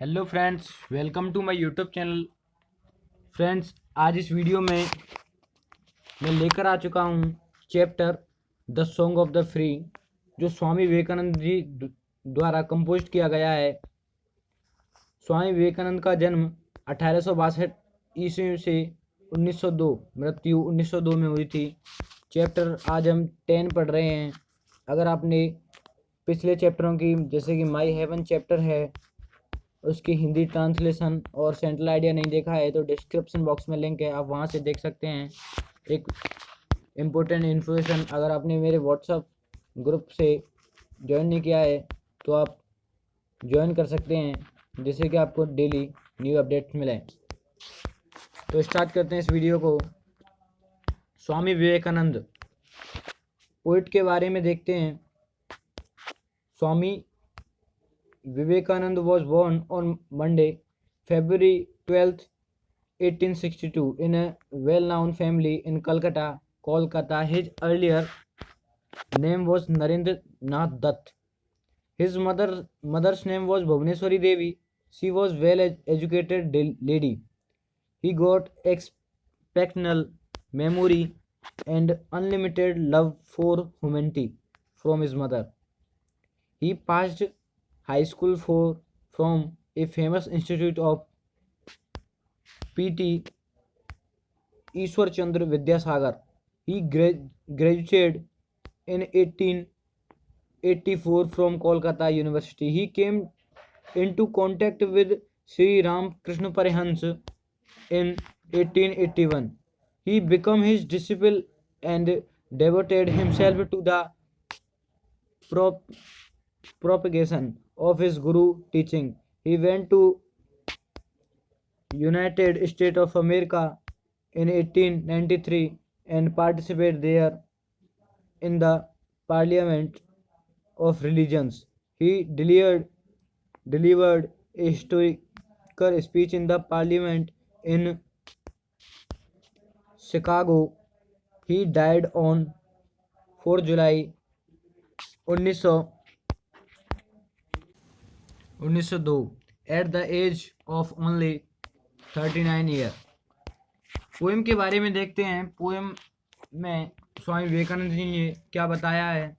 Hello friends, welcome to my YouTube channel. Friends, आज इस video में मैं लेकर आ चुका हूँ chapter the song of the free, जो स्वामी विवेकानंद जी द्वारा कंपोज किया गया है। स्वामी विवेकानंद का जन्म 1862 ईस्वी से 1902, मृत्यु 1902 में हुई थी। चैप्टर आज हम 10 पढ़ रहे हैं। अगर आपने पिछले चैप्टरों की, जैसे कि माई हेवन चैप्टर है, उसकी हिंदी ट्रांसलेशन और सेंट्रल आइडिया नहीं देखा है तो डिस्क्रिप्शन बॉक्स में लिंक है, आप वहां से देख सकते हैं। एक इम्पोर्टेंट इन्फॉर्मेशन, अगर आपने मेरे व्हाट्सएप ग्रुप से ज्वाइन नहीं किया है तो आप ज्वाइन कर सकते हैं, जिससे कि आपको डेली न्यू अपडेट्स मिलें। तो स्टार्ट करते हैं इस वीडियो को। स्वामी विवेकानंद पोइट के बारे में देखते हैं। स्वामी Vivekanand was born on Monday, February 12th, 1862, in a well-known family in Calcutta, Kolkata. His earlier name was Narendra Nath Dutt. His mother's name was Bhubaneswari Devi. She was well-educated lady. He got exceptional memory and unlimited love for humanity from his mother. He passed high school from a famous institute of P.T. Ishwar Chandra Vidyasagar. He graduated in 1884 from Kolkata University. He came into contact with Sri Ram Krishna Parihans in 1881. He became his disciple and devoted himself to the propagation of his guru teaching. He went to United States of America in 1893 and participated there in the Parliament of Religions. He delivered a historical speech in the Parliament in Chicago. He died on 4 July 1902 at the age of only 39 year. Poem के बारे में देखते हैं। Poem में स्वामी विवेकानंद जी ने क्या बताया है,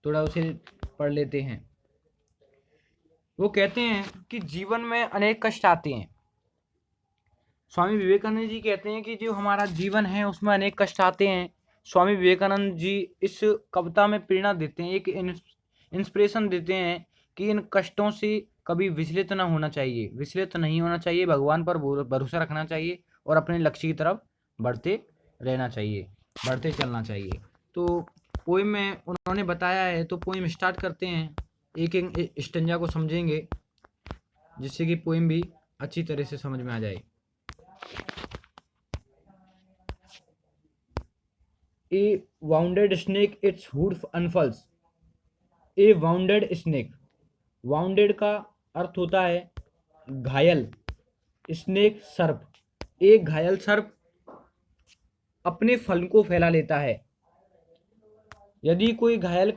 थोड़ा उसे पढ़ लेते हैं। वो कहते हैं कि जीवन में अनेक कष्ट आते हैं। स्वामी विवेकानंद जी कहते हैं कि जो हमारा जीवन है उसमें अनेक कष्ट आते हैं। स्वामी विवेकानंद जी इस कविता में प्रेरणा देते हैं, एक इंस्पिरेशन देते हैं कि इन कष्टों से कभी विचलित न होना चाहिए, विचलित नहीं होना चाहिए, भगवान पर भरोसा रखना चाहिए और अपने लक्ष्य की तरफ बढ़ते रहना चाहिए, बढ़ते चलना चाहिए। तो पोएम में उन्होंने बताया है, तो पोएम स्टार्ट करते हैं। एक एक स्टंजा को समझेंगे जिससे कि पोएम भी अच्छी तरह से समझ में आ जाए। A wounded snake its hoof unfurls. A wounded snake, wounded का अर्थ होता है घायल, स्नेक सर्प। एक घायल सर्प अपने फल को फैला लेता है। यदि कोई घायल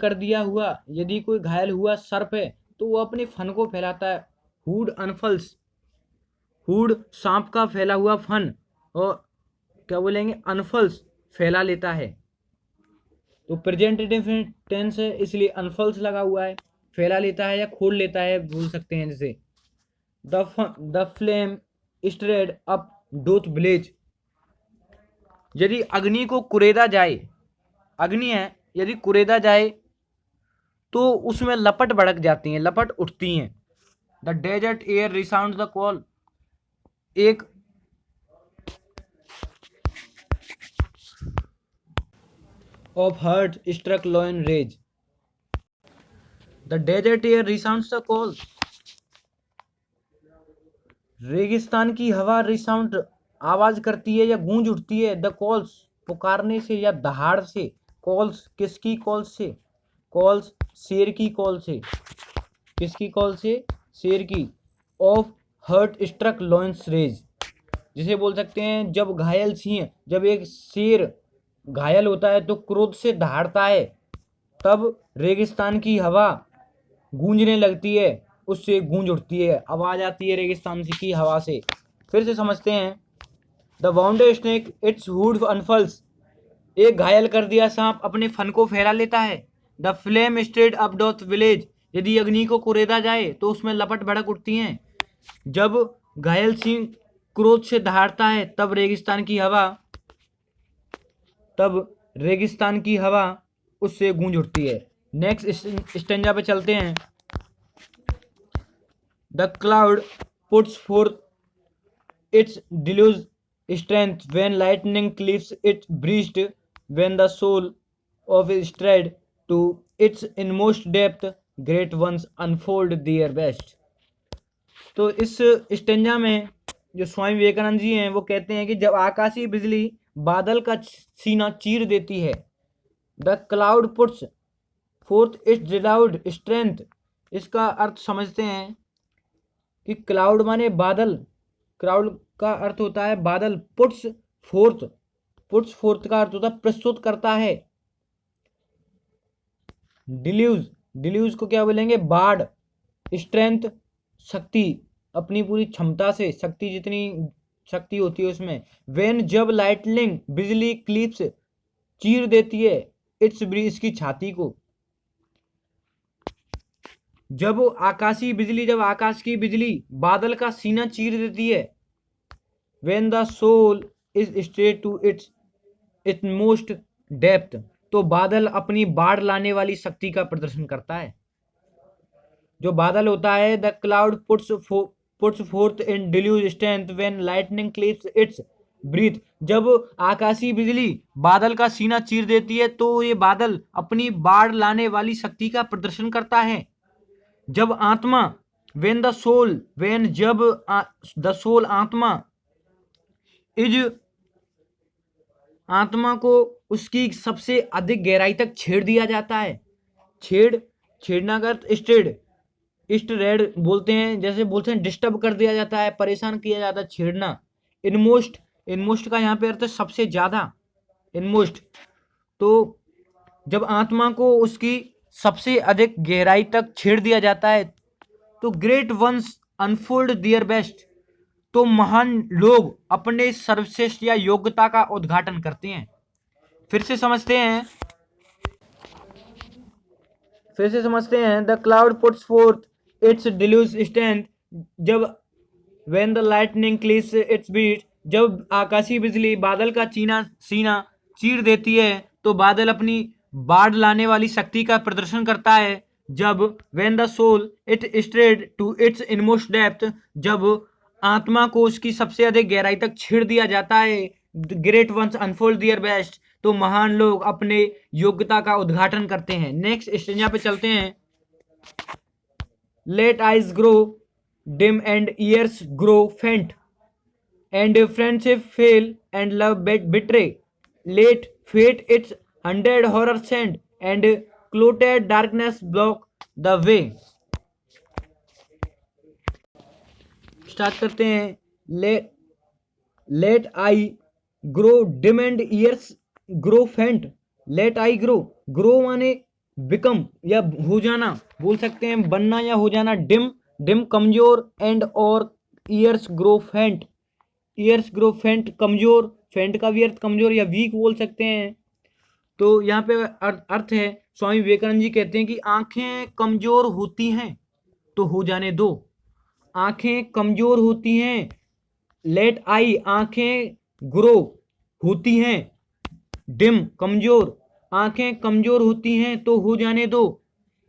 हुआ सर्प है तो वो अपने फन को फैलाता है। हुड अनफल्स, हुड सांप का फैला हुआ फन, और क्या बोलेंगे, अनफल्स फैला लेता है। तो प्रेजेंट टेंस है इसलिए अनफल्स लगा हुआ है, फैला लेता है या खोल लेता है बोल सकते हैं। जैसे the flame stirred up doth blaze. यदि अग्नि को कुरेदा जाए, अग्नि है, यदि कुरेदा जाए तो उसमें लपट भड़क जाती हैं, लपट उठती हैं। The desert air resounds the call. एक of heart struck lion rage. The desert air resounds the call. रेगिस्तान की हवा रिसाउंड आवाज करती है या गूंज उठती है। द कॉल्स पुकारने से या दहाड़ से। कॉल्स किसकी कॉल से? कॉल्स शेर की कॉल से। किसकी कॉल से? शेर की। Of heart struck lions rage, जिसे बोल सकते हैं जब घायल सिंह, जब एक शेर घायल होता है तो क्रोध से दहाड़ता है, तब रेगिस्तान की हवा गूंजने लगती है। उससे गूंज उठती है, आवाज आती है रेगिस्तान की हवा से। फिर से समझते हैं। The wounded snake its hood unfurls, एक घायल कर दिया सांप अपने फन को फैला लेता है। The flame straight up doth village, यदि अग्नि को कुरेदा जाए तो उसमें लपट भड़क उठती हैं। जब घायल सिंह क्रोध से दहाड़ता है तब रेगिस्तान की हवा उससे गूंज उठती है। नेक्स्ट स्टेंजा पे चलते हैं। The cloud puts fourth its deluge strength when lightning cleaves its breast, when the soul of is strayed to its inmost depth, great ones unfold their best। तो इस स्टेंजा में जो स्वामी विवेकानंद जी हैं वो कहते हैं कि जब आकाशीय बिजली बादल का सीना चीर देती है, the cloud puts forth its deluge strength, इसका अर्थ समझते हैं कि क्लाउड माने बादल, क्लाउड का अर्थ होता है बादल, पुट्स फोर्थ का अर्थ होता है प्रस्तुत करता है। डिल्यूज को क्या बोलेंगे, बाढ़। स्ट्रेंथ शक्ति, अपनी पूरी क्षमता से, शक्ति जितनी शक्ति होती है उसमें। वेन जब लाइटनिंग बिजली क्लिप्स चीर देती है इट्स ब्रीज, की छाती को। जब आकाश की बिजली बादल का सीना चीर देती है, when the soul is straight to its utmost depth, तो बादल अपनी बाढ़ लाने वाली शक्ति का प्रदर्शन करता है। जो बादल होता है, the cloud puts forth in deluge strength when lightning clips its breath, जब आकाशीय बिजली बादल का सीना चीर देती है तो ये बादल अपनी बाढ़ लाने वाली शक्ति का प्रदर्शन करता है। जब आत्मा जब द सोल आत्मा को उसकी सबसे अधिक गहराई तक छेड़ दिया जाता है। छेड़ना का रेड बोलते हैं, जैसे बोलते हैं डिस्टर्ब कर दिया जाता है, परेशान किया जाता है, छेड़ना। इनमोस्ट का यहाँ पे अर्थ है सबसे ज्यादा, इनमोस्ट। तो जब आत्मा को उसकी सबसे अधिक गहराई तक छेड़ दिया जाता है तो great once unfold their best, तो महान लोग अपने सर्वश्रेष्ठ या योग्यता का उद्घाटन करते हैं। फिर से समझते हैं। The cloud puts forth its deluge strength, जब when the lightning clips its breast, जब आकाशीय बिजली बादल का सीना चीर देती है तो बादल अपनी बाढ़ लाने वाली शक्ति का प्रदर्शन करता है। जब when the soul it stirred to its inmost depth, जब आत्मा को उसकी सबसे अधिक गहराई तक छेड़ दिया जाता है, great once unfold their best, तो महान लोग अपने योग्यता का उद्घाटन करते हैं। नेक्स्ट स्टेंजा पे चलते हैं। Let eyes grow dim and ears grow faint and friendship fail and love betray, let fate its 100 horror send and clouded darkness block the way। Start करते हैं। Let eye grow dim and ears grow faint, let eye grow माने become या हो जाना, बोल सकते हैं बनना या हो जाना। डिम कमजोर एंड और ईयर्स ग्रो फेंट कमजोर, फेंट का भी अर्थ कमजोर या वीक बोल सकते हैं। तो यहाँ पे अर्थ है, स्वामी विवेकानंद जी कहते हैं कि आंखें कमजोर होती हैं तो हो जाने दो, आंखें कमजोर होती हैं। लेट आई, आंखें ग्रो होती हैं, डिम कमजोर, आंखें कमजोर होती हैं तो हो जाने दो।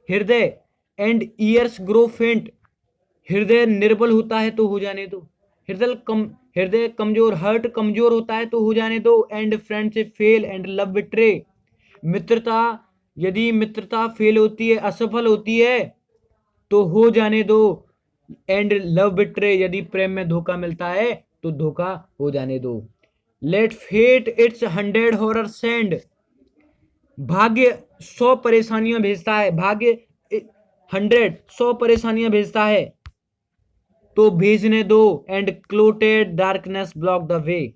हृदय एंड ईयर्स ग्रो फेंट, हृदय निर्बल होता है तो हो जाने दो। हृदय कमजोर, हार्ट कमजोर होता है तो हो जाने दो। And friendship fail and love betray, यदि मित्रता फेल होती है, असफल होती है तो हो जाने दो। एंड लव बिट्रे, यदि प्रेम में धोखा मिलता है तो धोखा हो जाने दो। Let fate its 100 horror send, भाग्य 100 परेशानियां भेजता है, भाग्य 100 परेशानियां भेजता है तो भेजने दो। And clotted darkness block the way,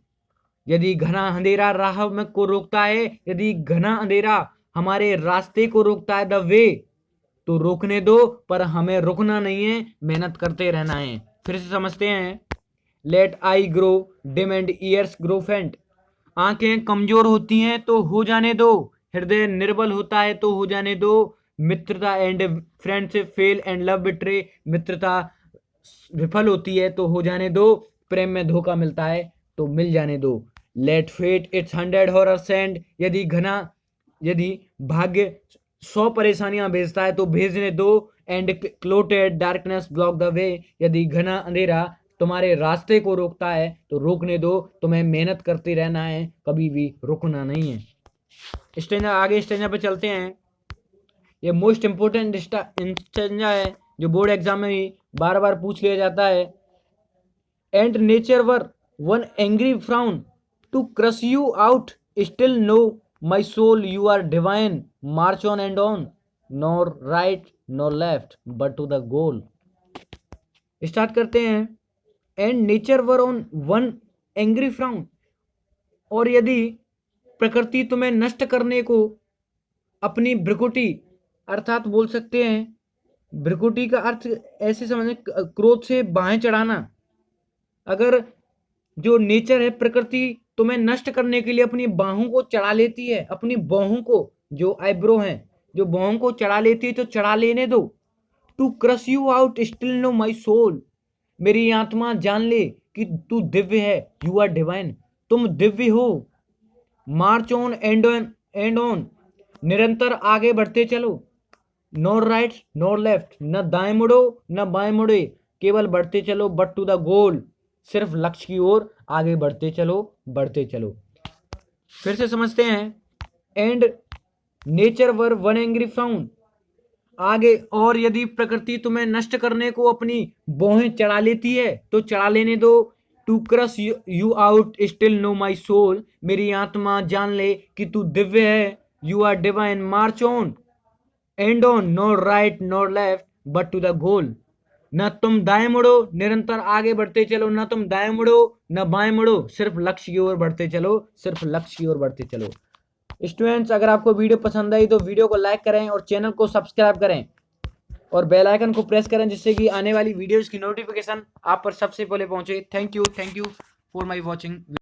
यदि घना अंधेरा राह में को रोकता है, यदि घना अंधेरा हमारे रास्ते को रोकता है, द वे, तो रोकने दो, पर हमें रुकना नहीं है, मेहनत करते रहना है। फिर से समझते हैं। Let eye grow dim and ears grow faint. आंखें कमजोर होती हैं तो हो जाने दो, हृदय निर्बल होता है तो हो जाने दो, मित्रता and friendship fail and love betray. मित्रता विफल होती है तो हो जाने दो, प्रेम में धोखा मिलता है तो मिल जाने दो। Let fate its 100 horror send. यदि भाग्य 100 परेशानियां भेजता है तो भेजने दो। And clotted darkness block the way. यदि घना अंधेरा तुम्हारे रास्ते को रोकता है तो रोकने दो, तुम्हें मेहनत करते रहना है, कभी भी रुकना नहीं है। स्टेंजा पे चलते हैं। ये मोस्ट इंपोर्टेंट स्टेंजा है जो बोर्ड एग्जाम में भी बार बार पूछ लिया जाता है। And nature wear one angry frown to crush you out, still know my soul you are divine, march on and on, nor right nor left but to the goal. Start करते हैं। And nature wear on one angry frown. और यदि प्रकृति तुम्हें नष्ट करने को अपनी भ्रिकुटी, अर्थात बोल सकते हैं भ्रिकुटी का अर्थ ऐसे समझें क्रोध से बाहें चढ़ाना। अगर जो नेचर है, प्रकृति तुम्हें नष्ट करने के लिए अपनी बाहों को चढ़ा लेती है, अपनी बाहों को, जो आईब्रो हैं, जो बाहों को चढ़ा लेती है तो चढ़ा लेने दो। To crush you out still know my soul. मेरी आत्मा जान ले कि तू दिव्य है, यू आर डिवाइन, तुम दिव्य हो। मार्च ऑन एंड ऑन, निरंतर आगे बढ़ते चलो। नॉर राइट नॉर लेफ्ट, न दाएं मुड़ो न बाएं मुड़े, केवल बढ़ते चलो, बट टू द गोल, सिर्फ लक्ष्य की ओर आगे बढ़ते चलो, बढ़ते चलो। फिर से समझते हैं। And nature wear one angry frown. आगे, और यदि प्रकृति तुम्हें नष्ट करने को अपनी बाहें चढ़ा लेती है तो चढ़ा लेने दो। To crush you out still know my soul. मेरी आत्मा जान ले कि तू दिव्य है, you are divine, march on and on, not right not left but to the goal. न तुम दाएं मुड़ो, निरंतर आगे बढ़ते चलो, न तुम दाएं मुड़ो न बाएं मुड़ो, सिर्फ लक्ष्य की ओर बढ़ते चलो, सिर्फ लक्ष्य की ओर बढ़ते चलो। स्टूडेंट्स, अगर आपको वीडियो पसंद आई तो वीडियो को लाइक करें और चैनल को सब्सक्राइब करें और बेल आइकन को प्रेस करें, जिससे कि आने वाली वीडियोस की नोटिफिकेशन आप पर सबसे पहले पहुंचे। Thank you for my watching.